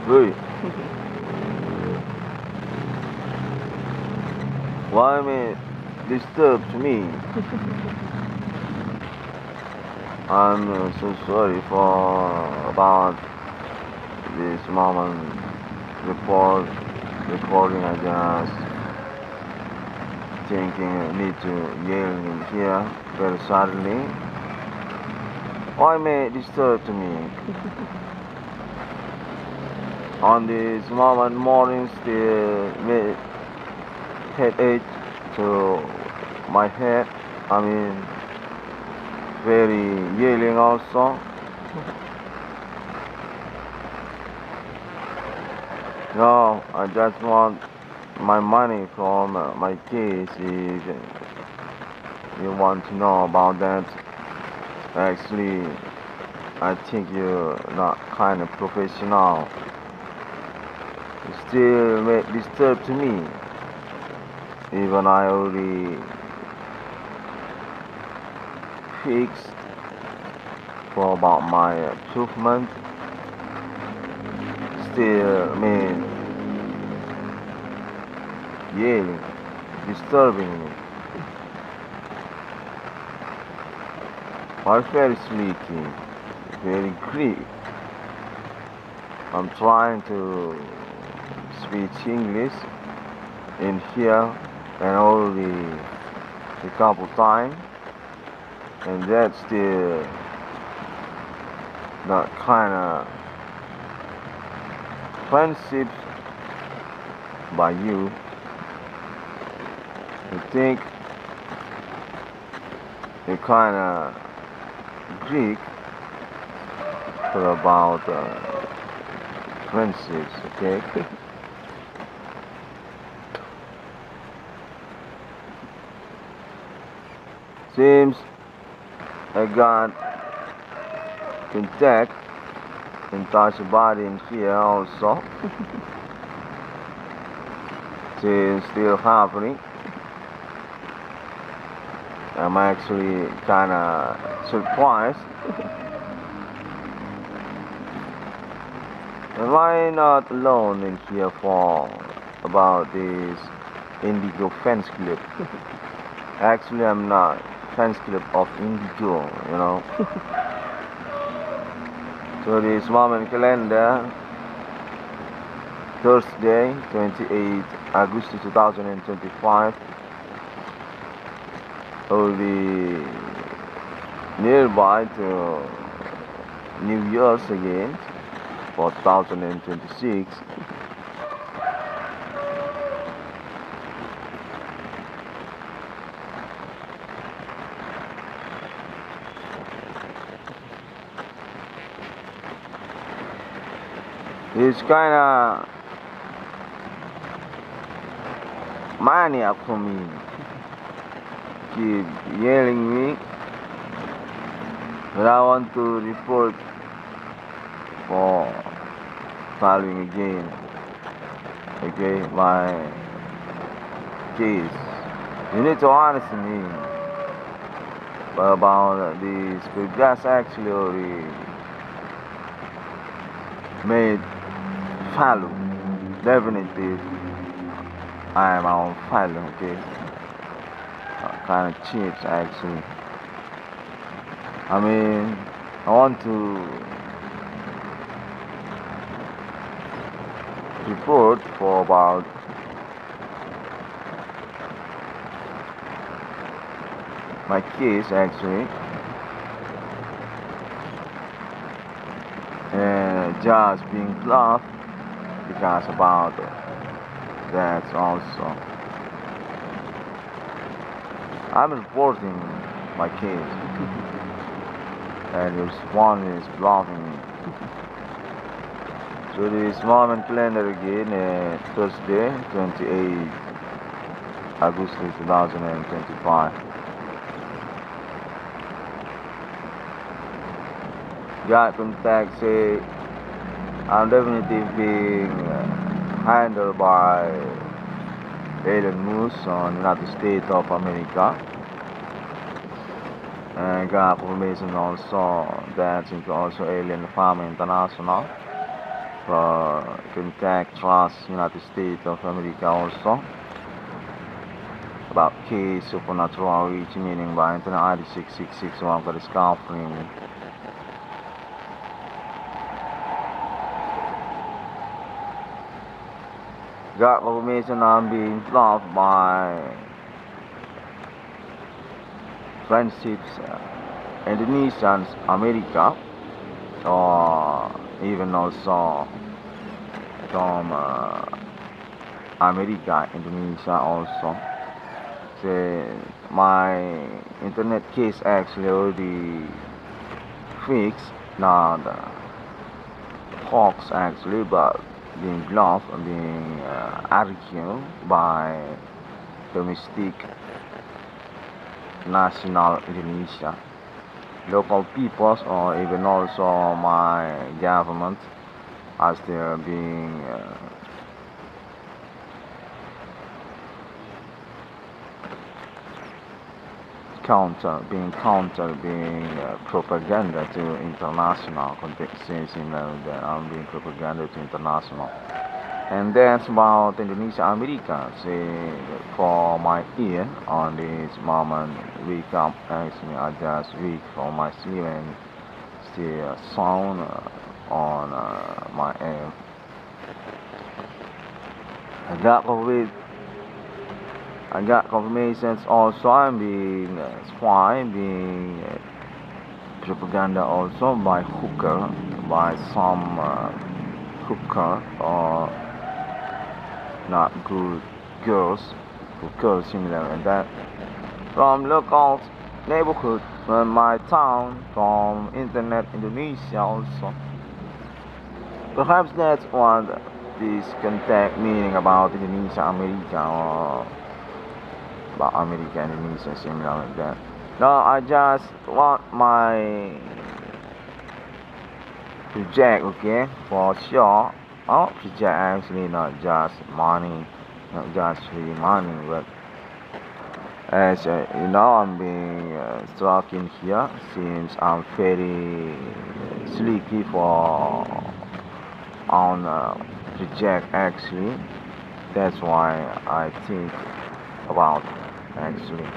Wait, why me disturb to me? I'm so sorry for about this moment recording. I just thinking I need to yell in here very suddenly. Why may disturb to me? On this moment morning still headache to my head. I mean very yelling also. No, I just want my money from my case. If you want to know about that, actually I think you're not kind of professional. You still may disturb to me, even I already fixed for about my improvement. Still yelling, disturbing me. I'm very sleepy, very Greek. I'm trying to speak English in here and already a couple times, and that's still not kind of friendship by you. You think you're kind of Greek for about friendships, okay? Seems I got contact and touch your body in here also. It's still happening. I'm actually kind of surprised. Am I not alone in here for about this Indigo fans club? Actually, I'm not fans club of Indigo, you know. So this moment calendar, Thursday, 28 August 2025. Will be nearby to New Year's again for 2026. It's kind of maniac for me. Keep yelling me, but I want to report for following again, okay, my case. You need to answer me about this, because actually already made follow. Definitely I am on follow, okay. Kind of chips actually. I mean, I want to report for about my case actually, and just being bluff because about that also. I'm reporting my case, and your one is bluffing me. So this moment calendar again, Thursday, 28 August 2025. Got contact say I'm definitely being handled by Elon Musk on United States of America, and got information also that into also Alien Farm International, contact trust United States of America also about case supernatural reach meaning by Internet ID 6661 for discovering got confirmation I'm being loved by friendships Indonesians America or even also from America Indonesia also. So my internet case actually already fixed, not hoax actually, but being bluffed, being argued by domestic national Indonesia, local peoples, or even also my government, as they're being being propaganda to international context, that I'm being propaganda to international. And that's about Indonesia America. See, for my ear on this moment, wake up actually I just wake from my sleep and see a sound on my ear. I got confirmations also. I'm being spy, being propaganda also by hooker, by some hooker or not good girls, hookers similar and that from local neighborhood, from my town, from internet Indonesia also. Perhaps that's what this contact meaning about Indonesia America or about America Indonesia similar like that. Now I just want my project, okay, for sure. Project actually not just money, not just free money, but as you know, I'm being stuck in here since I'm very sleepy for on project actually. That's why I think about actually.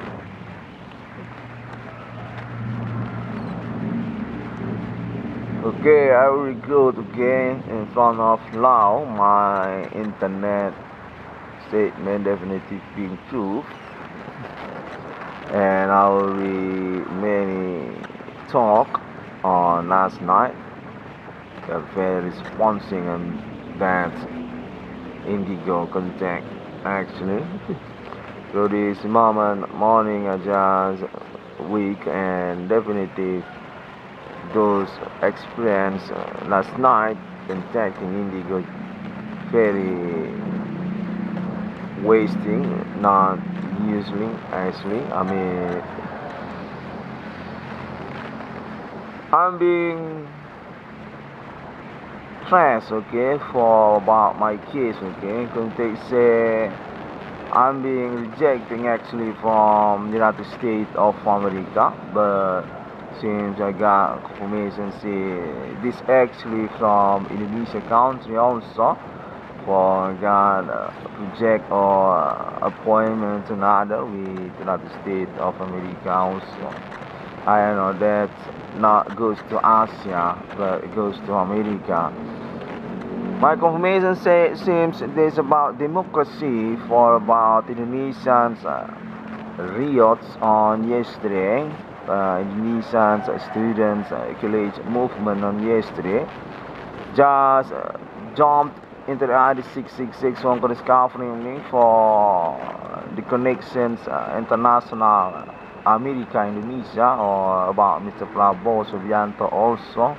Okay, I will go again in front of now my internet statement definitive being true, and I will read many talk on last night. They're very responding and that indigo contact actually. So this morning I just week and definitive those experience last night contacting indigo very wasting, not using actually. I mean I'm being stressed, okay, for about my case, okay. Contact say I'm being rejecting actually from the United States of America, but since I got confirmation say this actually from Indonesia country also for got project or appointment another with United States of America also. I know that not goes to Asia, but it goes to America. My confirmation seems this about democracy for about Indonesians riots on yesterday. Indonesian students college movement on yesterday just jumped into the ID 666 on discovering for the connections international America Indonesia or about Mr. Prabowo Subianto also.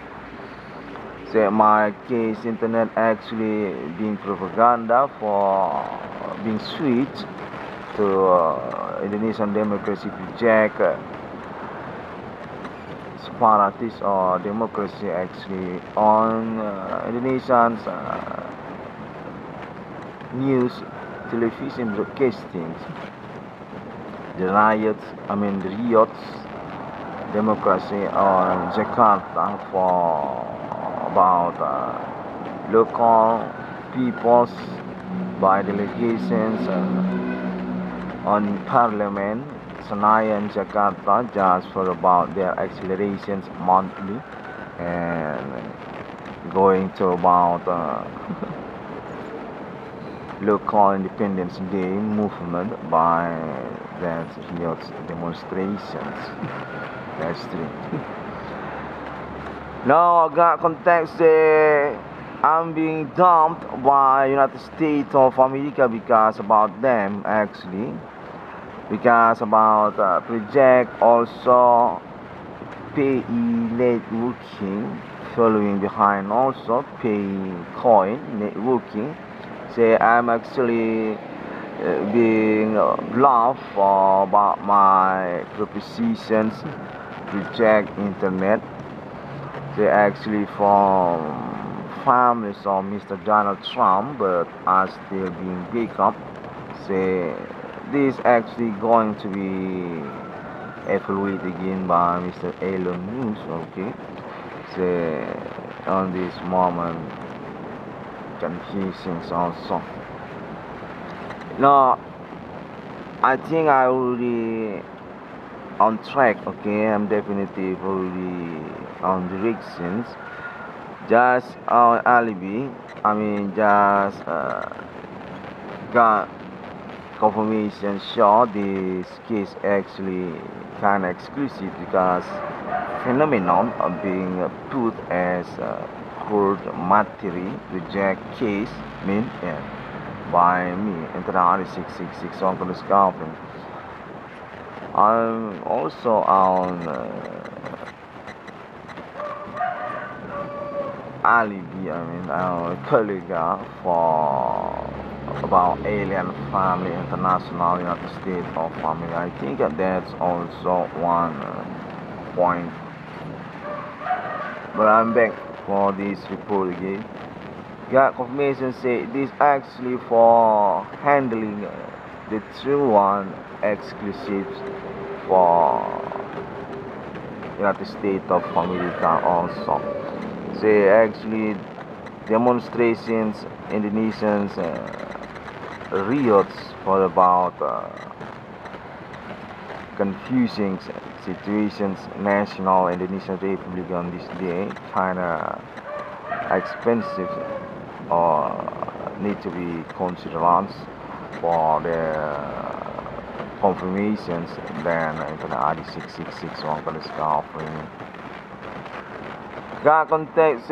Say my case internet actually being propaganda for being switched to Indonesian democracy project separatist or democracy actually on Indonesian news television broadcasting the riots democracy on Jakarta for about local peoples by delegations on Parliament Senayan Jakarta just for about their accelerations monthly and going to about local Independence Day movement by that youth demonstrations. That's true. Now I got context I'm being dumped by United States of America because about them actually. Because about project also PE networking following behind also Coin networking. Say I'm actually being bluffed about my propositions project internet. They actually from families of Mr. Donald Trump, but are still being big up. Say this actually going to be evaluated again by Mr. Elon Musk. Okay, say on this moment confusing also. Now I think I already on track. Okay, I'm definitely already on directions. Just on alibi. I mean, just got confirmation. Sure, this case actually kind of exclusive because phenomenon of being put as court material reject case mean by me international 666 on the scalping. I'm also on alibi, I mean our colleague for about alien family international United States of Family. I think that's also one point. But I'm back for this report again. Got confirmation say this actually for handling the true one exclusive for United States of America also. Say actually demonstrations Indonesians riots for about confusing situations national Indonesian Republic on this day kinda expensive or need to be considered for the confirmations then internal ID 666 one gonna offering. Got context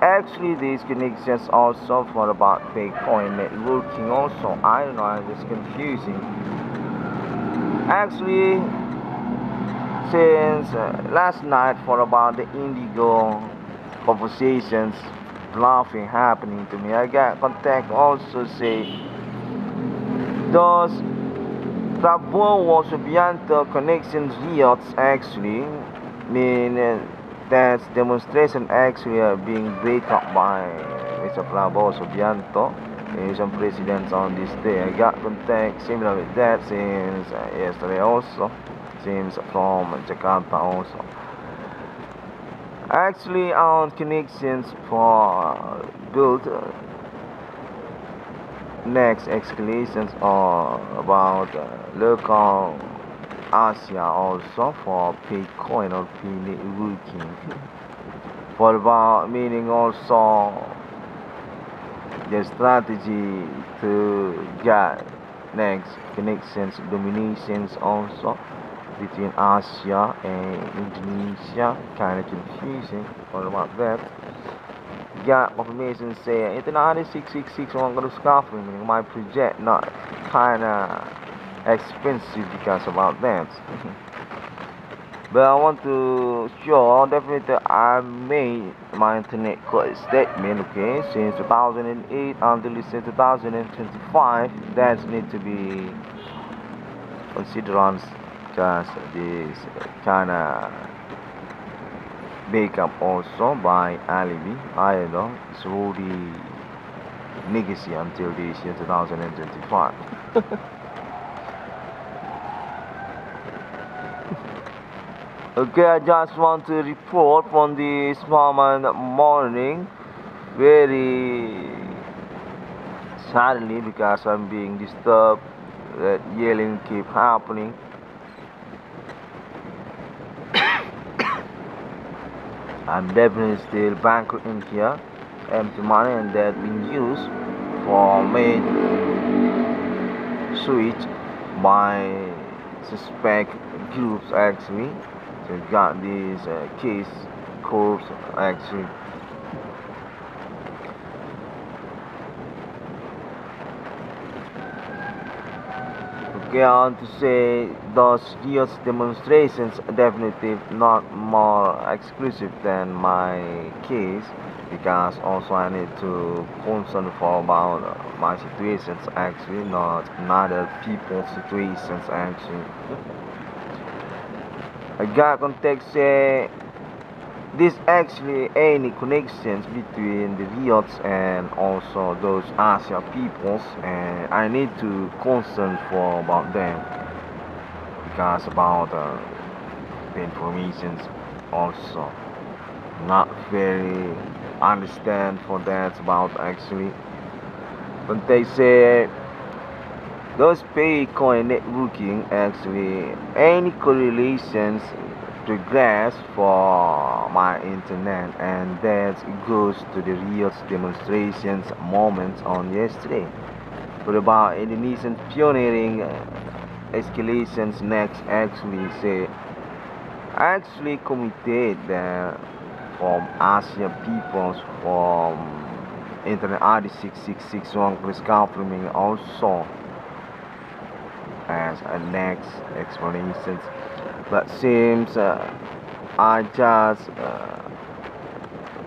actually these connections also for about Bitcoin networking also. I don't know, it's confusing. Actually since last night for about the Indigo conversations bluffing happening to me, I got contact also say those Prabowo Subianto connections riots actually mean that demonstration actually being break up by Mr. Prabowo Subianto, some presidents on this day. I got contact similar with that since yesterday also, since from Jakarta also. Actually on connections for build next escalations or about local Asia also for Bitcoin or P networking. For about meaning also the strategy to get next connections dominations also between Asia and Indonesia, kind of confusing. What about that? Got confirmation say international 666 one gonna scoffing meaning my project not kinda expensive because about that. But I want to show definitely I made my internet code statement, okay, since 2008 until it's 2025. That need to be considered just this kinda make up also by alibi. I don't know, it's already legacy until this year 2025. Okay, I just want to report from this moment morning very suddenly because I'm being disturbed. That yelling keep happening. I'm definitely still bankrupt in here. Empty money and that being used for main switch by suspect groups actually. So we got these case codes actually. Okay, on to say those years demonstrations are definitely not more exclusive than my case because also I need to concern for about my situations actually, not other people's situations actually. I got context say this actually any connections between the riots and also those Asia peoples, and I need to concern for about them because about the informations also not very understand for that about actually. But they say those pay coin networking actually any correlations progress for my internet, and that goes to the real demonstrations moments on yesterday. But about Indonesian pioneering escalations next actually say actually committed from Asian peoples from internet ID 6661 plus confirming also as a next explanation. But seems I just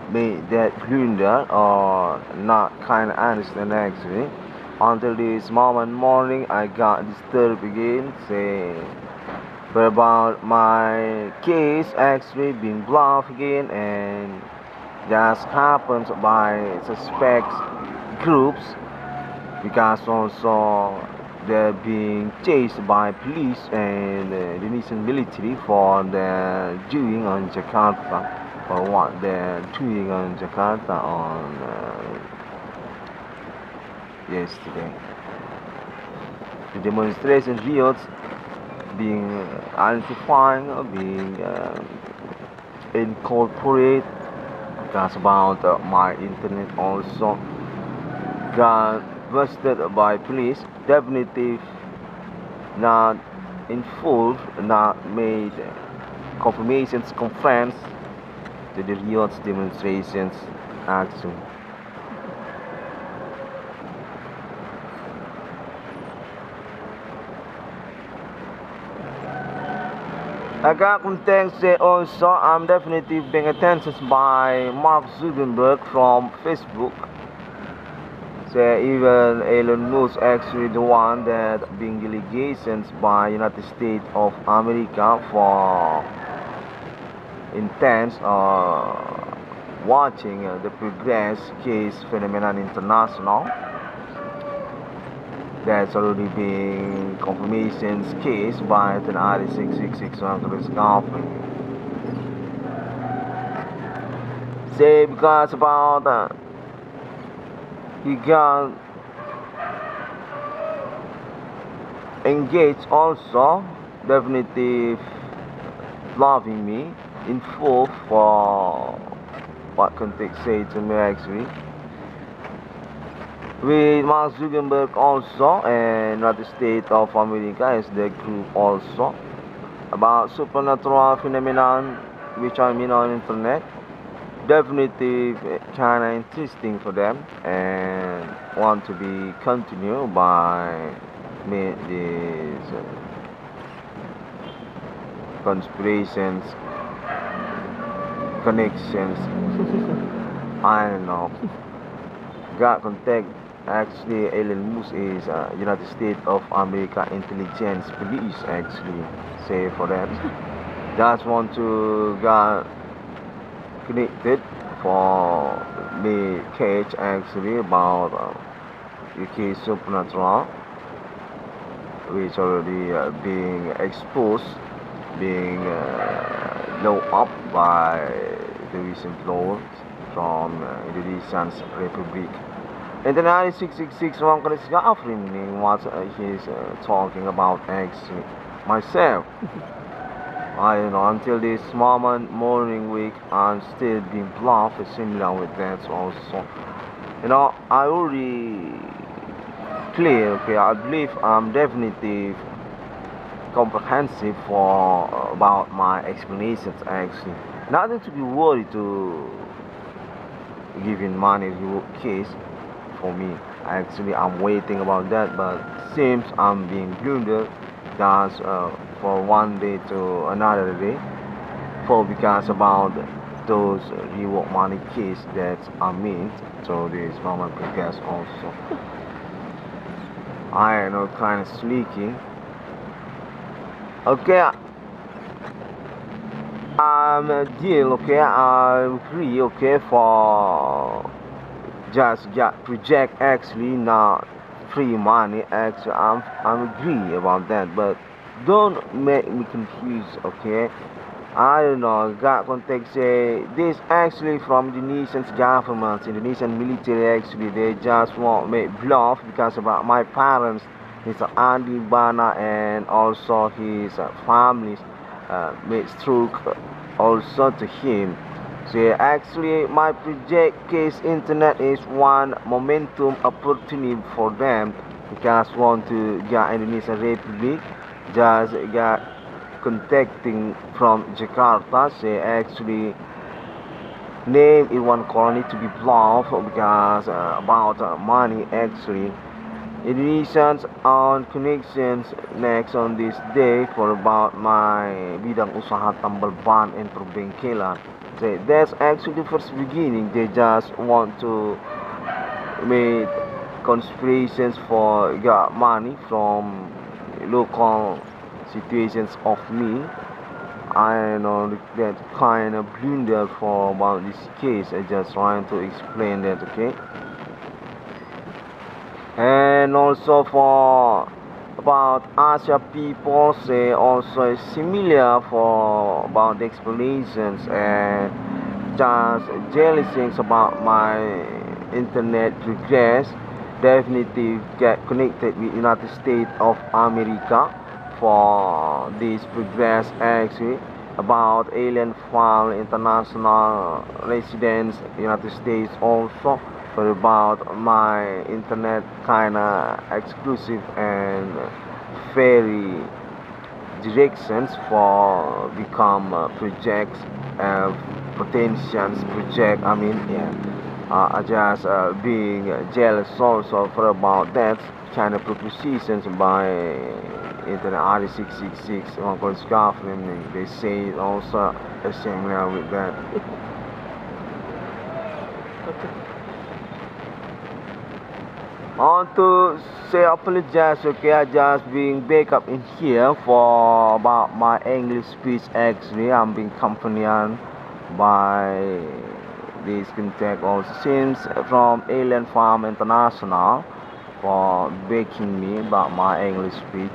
made that blunder or not kind of understand actually. Until this moment morning I got disturbed again saying but about my case actually being bluffed again, and just happens by suspect groups because also they're being chased by police and the Indonesian military for their doing on Jakarta, for what they're doing on Jakarta on yesterday. The demonstration riots being identifying, being incorporated because about my internet also got busted by police. Definitely not in full, not made confirmations, conference to the riots demonstrations action. I got context also I'm definitely being attention by Mark Zuckerberg from Facebook. So even Elon Musk actually the one that being delegations by United States of America for intense watching the progress case phenomenon international. That's already been confirmations case by the ID 6661 Chris Company. Say because about he got engaged also definitely loving me in full for what context say to me actually. With Mark Zuckerberg also and United States of America as the group also about supernatural phenomenon which I mean on internet. Definitely kinda interesting for them and want to be continued by me these conspirations, connections. I don't know. Got contact. Actually, Elon Musk is United States of America intelligence police. Actually, say for that. Just want to get connected for the case actually about UK supernatural, which already being exposed, being blown up by the recent laws from Indonesian's Republic. In the 9666 one is governing what he's talking about actually myself. I until this moment morning week I'm still being bluffed similar with that also. I already clear, okay, I believe I'm definitely comprehensive for about my explanations actually. Nothing to be worried to giving money to case for me. Actually, I'm waiting about that, but seems I'm being blundered just for one day to another day for because about those reward money case that I made. So this moment progress also. I know kind of sleeking. Okay, I'm a deal. Okay, I'm free. Okay, for just get project actually not free money. Actually, I'm agree about that, but don't make me confused. Okay, I don't know. Got contact say this actually from Indonesian government, Indonesian military. Actually, they just want me bluff because about my parents, his Andi Bana, and also his families made stroke also to him. So actually, my project case internet is one momentum opportunity for them because want to get Indonesian Republic just got contacting from Jakarta. Say actually name in one colony to be blocked because about money actually. Indonesians on connections next on this day for about my bidang usaha tambal ban and perbengkelan. So that's actually the first beginning. They just want to make conspirations for get money from local situations of me. I know that kind of blunder for about this case. I just trying to explain that, okay? And also for about Asia people say also similar for about the explanations and just jealous things about my internet progress definitely get connected with United States of America for this progress actually about alien file international residents United States also for about my internet kinda exclusive and very directions for become projects potentials project I mean yeah just being jealous also for about that kind of propositions by internet RD666 on Scotland. They say also similar with that. I want to say apologize, okay, I just being back up in here for about my English speech actually. I'm being accompanied by this contact also since from Alien Farm International for baking me about my English speech.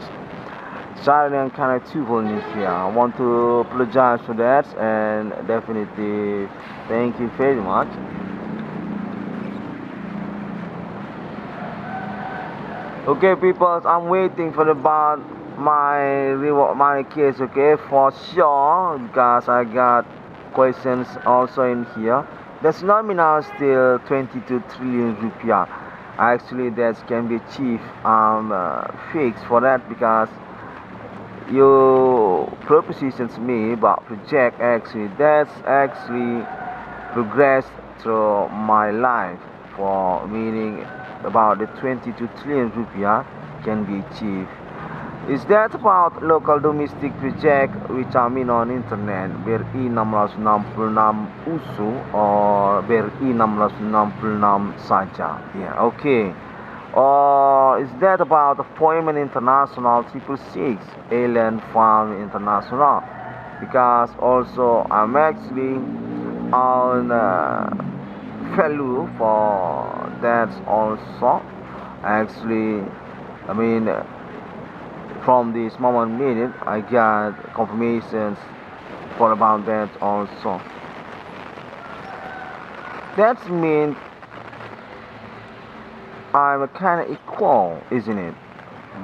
Sorry I'm kind of too in here. I want to apologize for that and definitely thank you very much. Okay people, I'm waiting for about my reward money case, okay, for sure because I got questions also in here. That's nominal still 22 trillion rupiah. Actually that can be achieved fixed for that because your propositions me about project actually that's actually progressed through my life for meaning about the 22 trillion rupiah can be achieved. Is that about local domestic project which I mean on internet BRI 666 USU or BRI 666 saja? Yeah, okay. Or is that about appointment international 666 alien farm international? Because also I'm actually on value for that also actually I mean from this moment minute I got confirmations for about that also. That means I'm kind of equal, isn't it?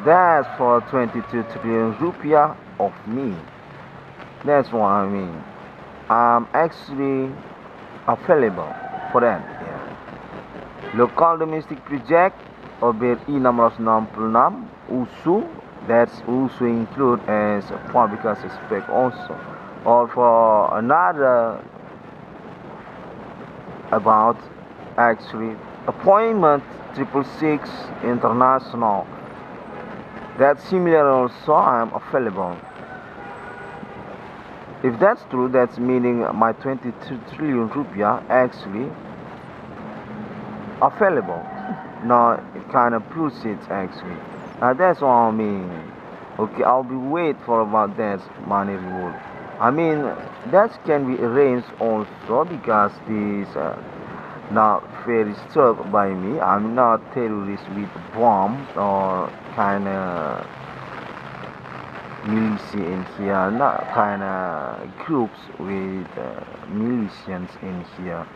That's for 22 trillion rupiah of me. That's what I mean. I'm actually available for that. Yeah. Local domestic project OBRI 666 USU. That's USU include as public aspect also. Or for another about actually appointment 666 international. That's similar also. I'm available. If that's true, that's meaning my 22 trillion rupiah actually available. No, it kind of proves it actually. That's what I mean. Okay, I'll be wait for about that money reward. I mean, that can be arranged also because this not very struck by me. I'm not terrorist with bombs or kind of militia in here, not kind of groups with militians in here.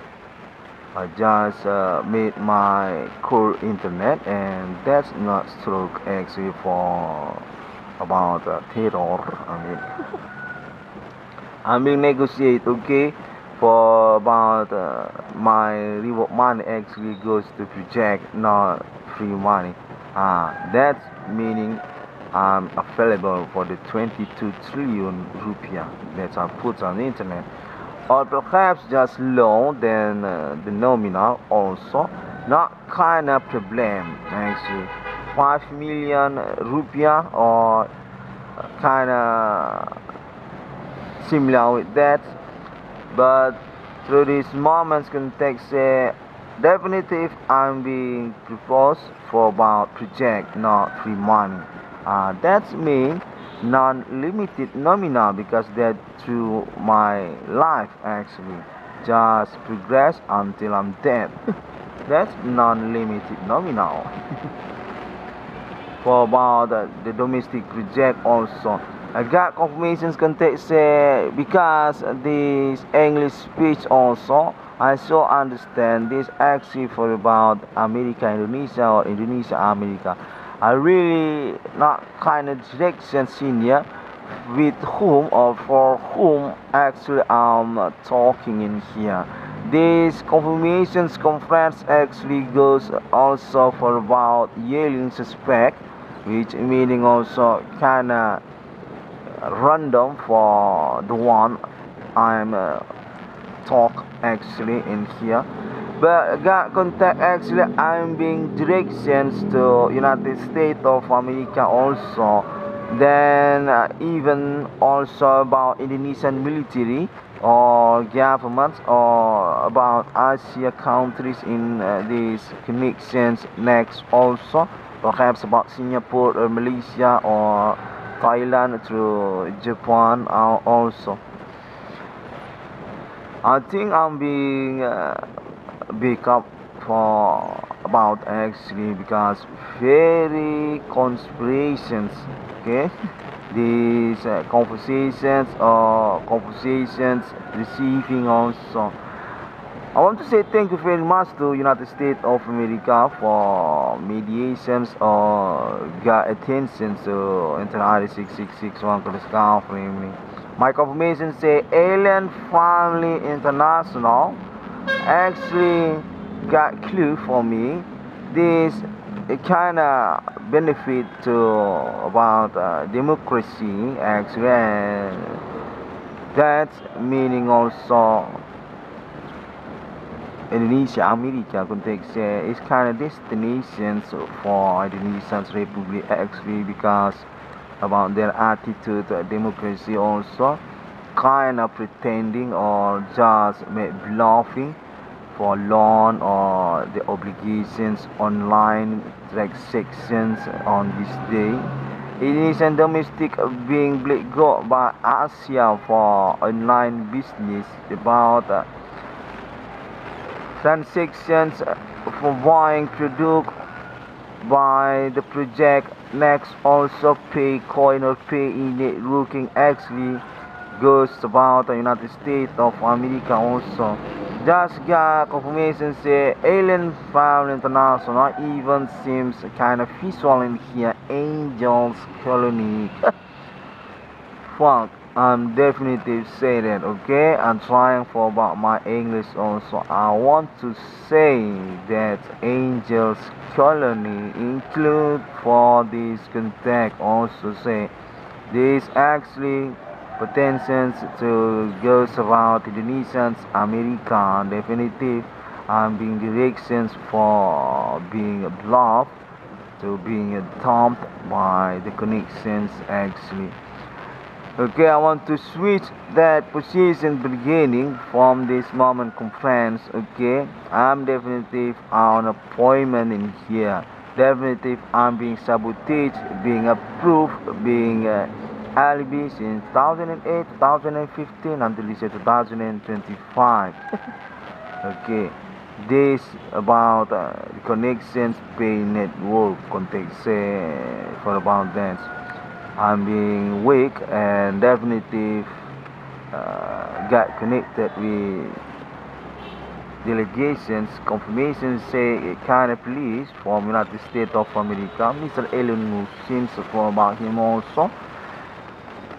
I just made my core internet, and that's not stroke actually for about terror. I'm being negotiate, okay, for about my reward money actually goes to project, not free money. That's meaning I'm available for the 22 trillion rupiah that I put on the internet, or perhaps just low than the nominal also. Not kind of problem actually. 5 million rupiah or kind of similar with that, but through these moments context definitive I'm being proposed for about project, not free money. That's mean non-limited nominal because that through my life actually just progress until I'm dead. That's non-limited nominal. For about the domestic project also. I got confirmations context because this English speech also I so understand this actually for about America Indonesia or Indonesia America. I really not kind of direction senior with whom or for whom actually I'm talking in here. This confirmations conference actually goes also for about yelling suspect, which meaning also kinda random for the one I'm talk actually in here. But got contact actually I'm being directions to United States of America also. Then even also about Indonesian military or governments or about Asia countries in these connections next also. Perhaps about Singapore or Malaysia or Thailand through Japan also. I think I'm being big up for about actually because very conspirations, okay, these conversations or conversations receiving also. I want to say thank you very much to United States of America for mediations or got attention to International 6661 discovering. My confirmation say Alien Family International actually got clue for me. This kind of benefit to about democracy actually, and that's meaning also Indonesia, America context is kind of destinations for Indonesian Republic actually because about their attitude to democracy also kind of pretending or just bluffing for loan or the obligations online transactions on this day. Indonesian domestic being got by Asia for online business about transactions for buying product by the project next also pay coin or pay in networking actually goes about the United States of America also. Just got confirmation say alien found international even seems kind of visual in here. Angels colony. Fuck, I'm definitely say that, okay? I'm trying for about my English also. I want to say that angels colony include for this contact also say this actually potentials to goes around Indonesians, America, definitive being directions for being blocked to being dumped by the connections actually. Okay, I want to switch that position beginning from this moment conference. Okay, I'm definitely on appointment in here. Definitely I'm being sabotaged, being approved, being alibi since 2008, 2015 until this year 2025. Okay, this about the connections pay network context for about that. I'm being weak and definitely got connected with delegations. Confirmations say a kind of police from United States of America. Mr. Elon seems for about him also.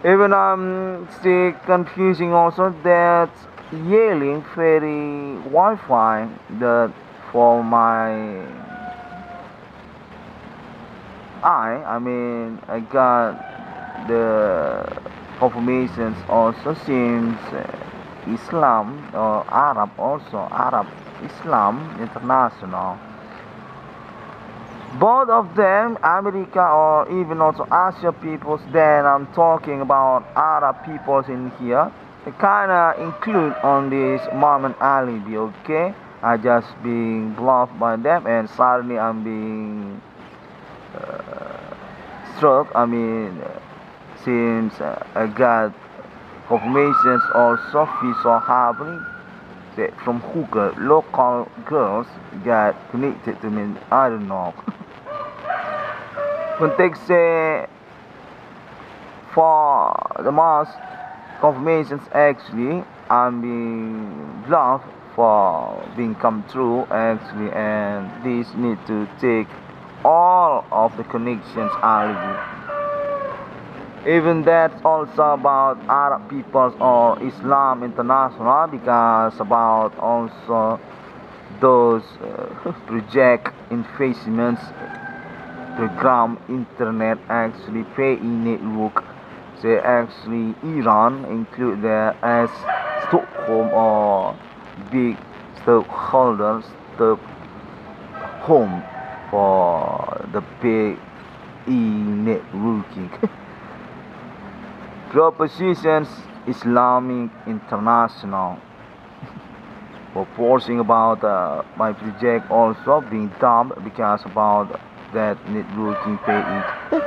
Even I'm still confusing also that yelling very Wi-Fi that for my I mean I got the confirmations also seems Islam or Arab also Arab Islam International. Both of them, America or even also Asia peoples. Then I'm talking about Arab peoples in here. They kinda include on this moment alibi. Okay, I just being bluffed by them, and suddenly I'm being struck. I mean, since I got confirmations also visual happening that from hooker local girls got connected to me. I don't know. Context for the most confirmations actually I'm being bluffed for being come true actually, and this need to take all of the connections alibi. Even that's also about Arab peoples or Islam International, because about also those project investments program internet actually paying network. They actually Iran include there as Stockholm or big stockholders the home for the big e-networking. Propositions Islamic International for forcing about my project also being dumped because about that networking page.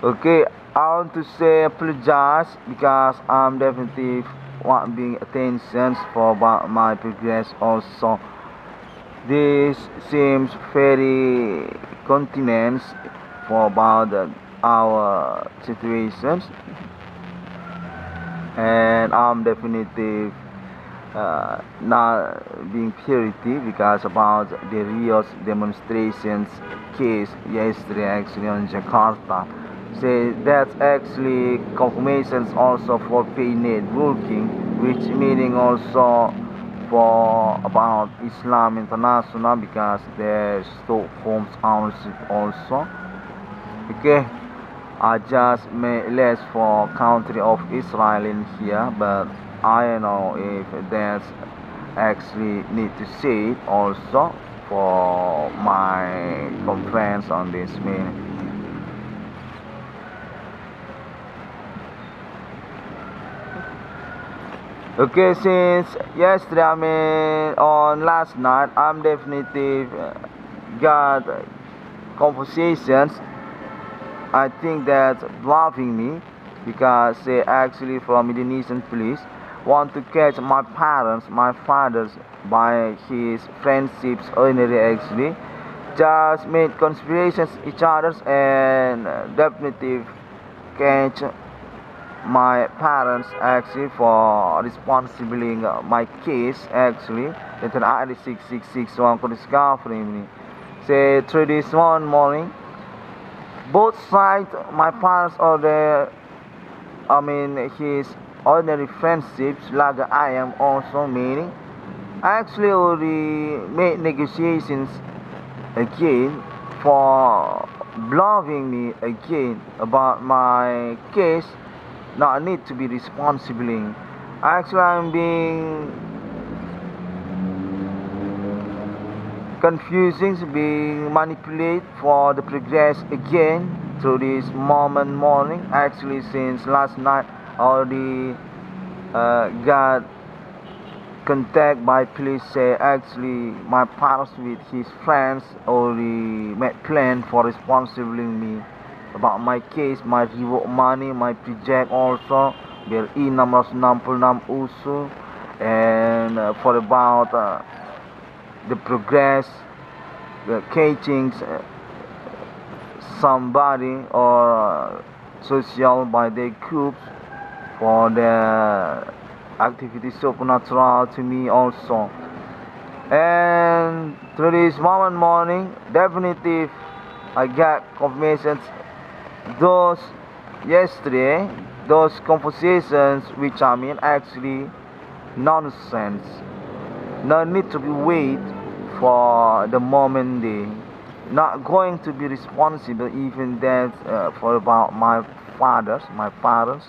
Okay, I want to say apologize because I'm definitely want being attention for about my progress also. This seems very continence for about our situations, and I'm definitely not being purity because about the Rio's demonstrations case yesterday actually on Jakarta. Say that's actually confirmations also for pay networking, which meaning also for about Islam International because there's Stockholm's ownership also. Okay, I just made less for country of Israel in here, but I don't know if that's actually need to say it also for my conference on this meeting. Okay, since yesterday, I mean on last night, I'm definitely got conversations. I think that's bluffing me because they actually from Indonesian police want to catch my parents, my fathers by his friendships ordinary actually. Just made conspirations each others and definitely catch my parents actually for responsible my case actually that I 6661 could discover me. Say through this one morning, both sides, my parents or his ordinary friendships like I am also meaning. I actually already made negotiations again for bluffing me again about my case not need to be responsible. Actually, I'm being confusing, being manipulated for the progress again through this morning. Actually, since last night, I already got contact by police. Say actually, my parents with his friends already made plan for responsibling me about my case, my reward money, my project also BRI 666 usul and for about the progress, the catching somebody or social by their groups for the activities supernatural to me also. And through this morning, definitely I got confirmations those yesterday, those conversations which I mean actually nonsense. No need to be wait for the moment they not going to be responsible even that for about my parents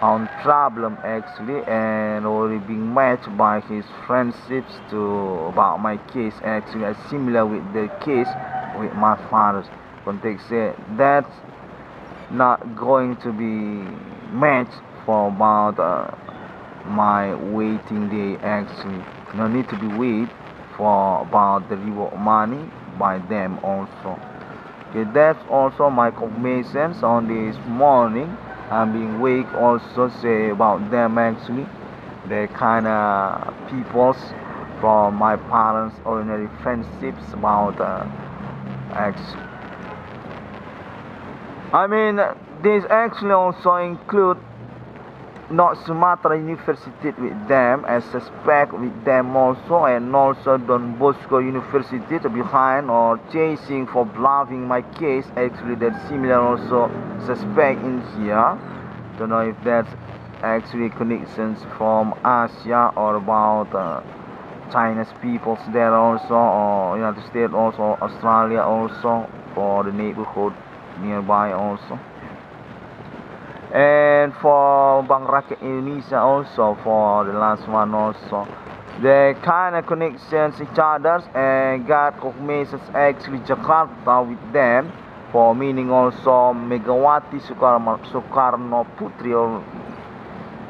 on problem actually and already being matched by his friendships to about my case actually similar with the case with my father's context that's not going to be matched for about my waiting day actually. No need to be wait for about the reward money by them also. Okay, that's also my confirmations on this morning. I'm being wake also say about them actually. The kind of peoples from my parents' ordinary friendships about actually. I mean, this actually also include not Sumatra University with them, as suspect with them also, and also Don Bosco University to behind or chasing for bluffing my case. Actually, that's similar also suspect in here. Don't know if that's actually connections from Asia or about China's peoples there also, or United States also, Australia also, for the neighborhood nearby also. And for Bank Rakyat Indonesia also, for the last one also, they kind of connections each others and got confirmations actually Jakarta with them for meaning also Megawati Soekarno Putri or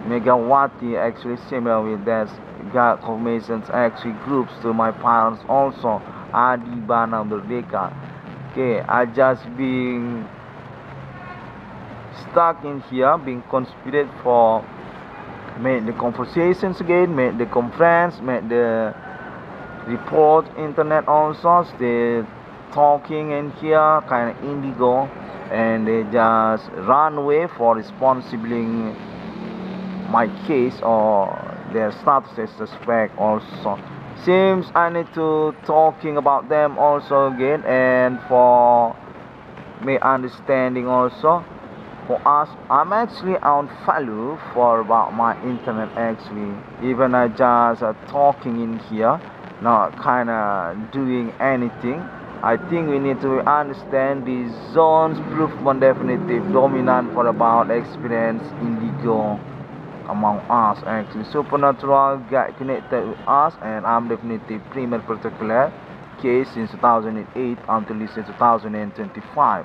Megawati actually similar with that got confirmations actually groups to my parents also Adi Bana Merdeka. Okay, I just being stuck in here, being conspired for made the conversations again, made the conference, made the report internet also, they talking in here kind of indigo and they just run away for responsibling my case or their status as suspect also. Seems I need to talking about them also again and for me understanding also. For us, I'm actually on value for about my internet actually. Even I just talking in here, not kind of doing anything. I think we need to understand the zones proof one definitive dominant for about experience indigo among us actually. Supernatural got connected with us and I'm definitely premier particular case since 2008 until this 2025.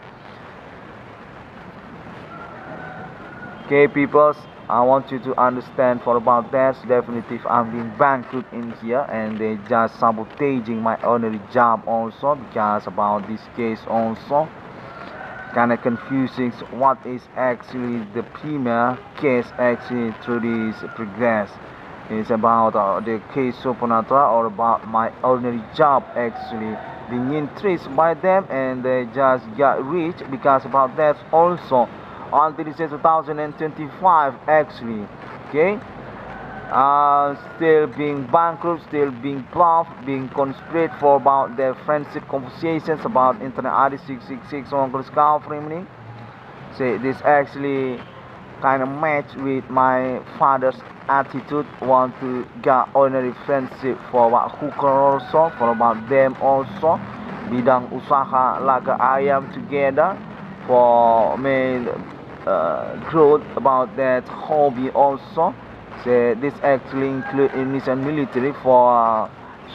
Okay, peoples, I want you to understand for about that. Definitely, I'm being bankrupt in here, and they just sabotaging my ordinary job also because about this case also. Kind of confusing. What is actually the premier case actually through this progress? It's about the case supernatural or about my ordinary job actually being increased by them, and they just got rich because about that also. until this year 2025 actually. Okay, still being bankrupt, still being bluffed, being conspired for about their friendship conversations about internet ID 666 on discovering. Say this actually kind of match with my father's attitude, want to get ordinary friendship for about hooker also, for about them also, bidang usaha laga ayam together, for main growth about that hobby also. So this actually include in this and military for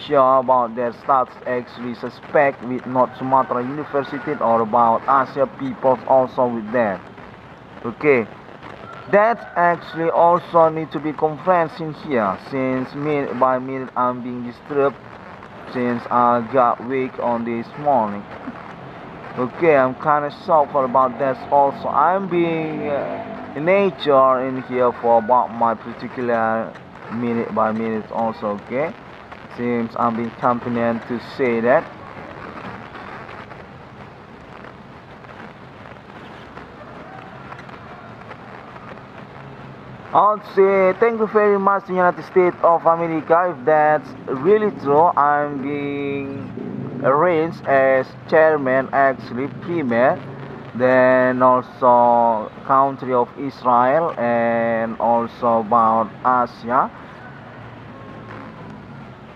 sure about their status actually suspect with North Sumatra University or about Asia peoples also with them. Okay, that actually also need to be confirmed in here, since minute by minute I'm being disturbed since I got weak on this morning. Okay, I'm kind of shocked about that also. I'm being in nature in here for about my particular minute by minute also. Okay, seems I'm being confident to say that. I would say thank you very much to the United States of America. If that's really true, I'm being arranged as chairman, actually premier, then also country of Israel, and also about Asia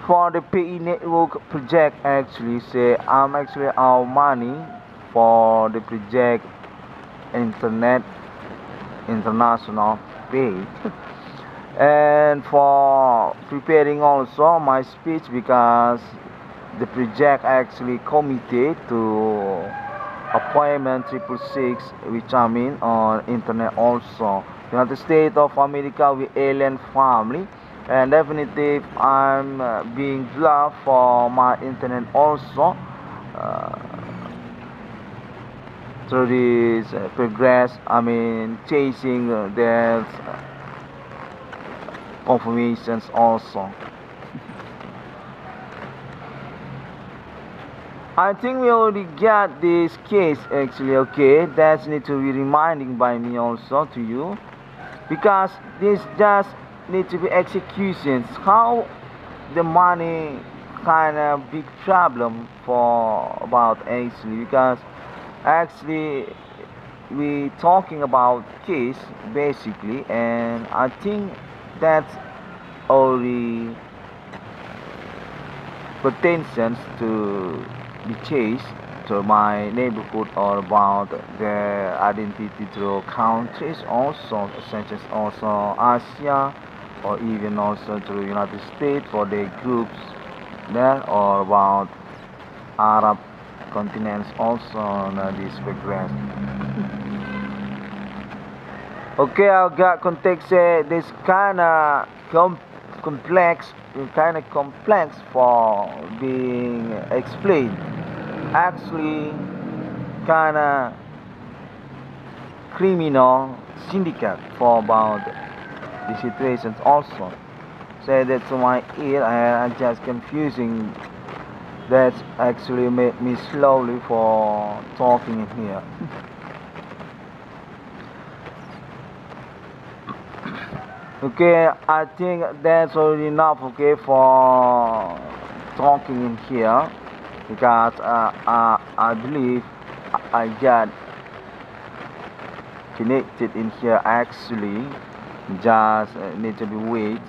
for the PE network project. Actually, say I'm actually our money for the project internet international page and for preparing also my speech, because the project actually committed to appointment 666 which I mean on internet also United States of America with alien family, and definitely I'm being loved for my internet also through this progress, I mean chasing their confirmations also. I think we already got this case actually. Okay, that's need to be reminding by me also to you, because this just need to be executions. How the money kind of big problem for about actually, because actually we talking about case basically, and I think that's already pretensions to be chased to my neighborhood or about their identity through countries also, such as also Asia or even also through United States for their groups there, or about Arab continents also on this progress. Okay, I got context. This kind of complex for being explained. Actually, kind of criminal syndicate for about the situations also. Say that to my ear, and I just confusing. That actually made me slowly for talking in here. Okay, I think that's already enough. Okay, for talking in here, because I believe I got connected in here actually. Just need to be wait.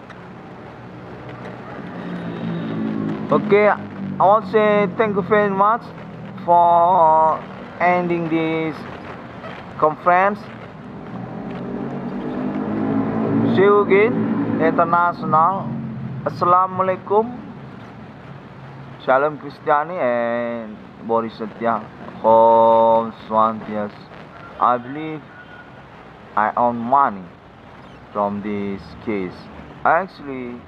Okay, I want to say thank you very much for ending this conference. See you again, international. Assalamualaikum. Shalom Kristiani and Boris Satya. Om Swantias. I believe I earn money from this case. Actually,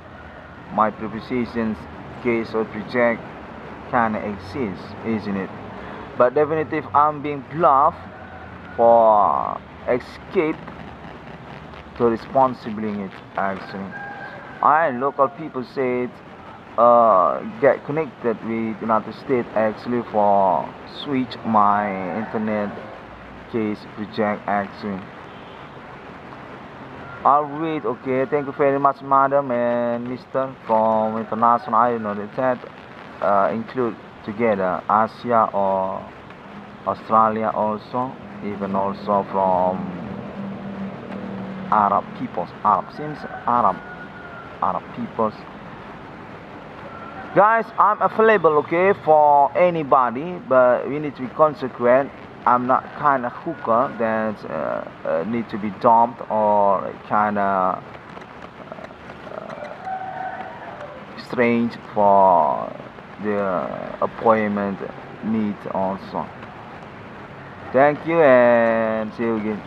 my prepositions case or project can exist, isn't it? But definitely if I'm being bluffed for escape to responsibly it actually. And local people said get connected with United States actually for switch my internet case reject action. I'll read. Okay, thank you very much, madam and mister from international. I know that include together Asia or Australia also, even also from Arab peoples. Arab peoples. Guys, I'm available, okay, for anybody, but we need to be consequent. I'm not kind of hooker that need to be dumped or kind of strange for the appointment need also. Thank you and see you again.